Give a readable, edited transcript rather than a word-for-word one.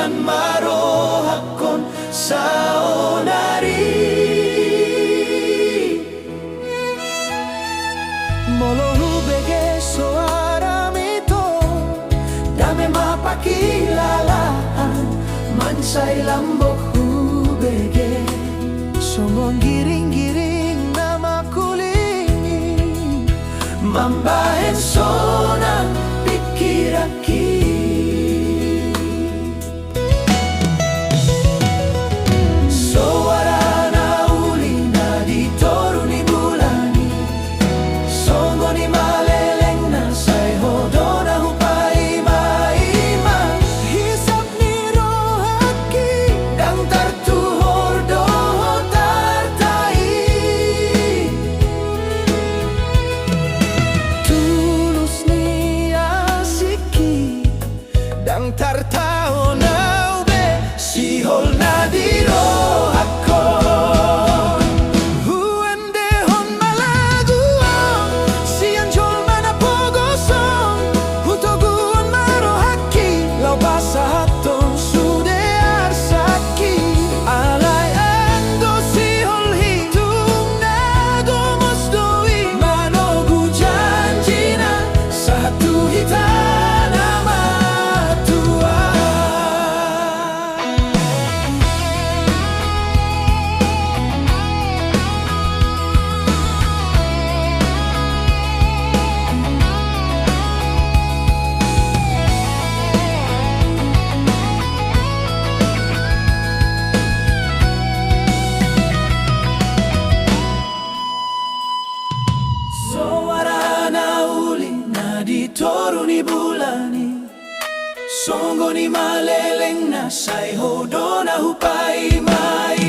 hujan marohakon sa onari. Molo hubege so aramito, dame mapakilalaan, mansay lambok hubege. Somong giring-giring na makulingi, mambahen so ng pikiraki. So wala na uli na dito ni bulani, songo ni maleleng na say hodo na hupay maima. Hisap ni rohaki, dang tartuhor doho tartai. Tulus ni asiki, dang tartao na ube, sihol na diro hakon. Huendehon malaguan, siyan jol manapogosong, hutoguan marohaki, lau basa hatong sude arsaki. Alay ando sihol hitung na gomos doi, manogu janjina sa hatu hitana matua. So wala na uli na dito ni bulani, songo ni maleleng na say hodo na hupay mai.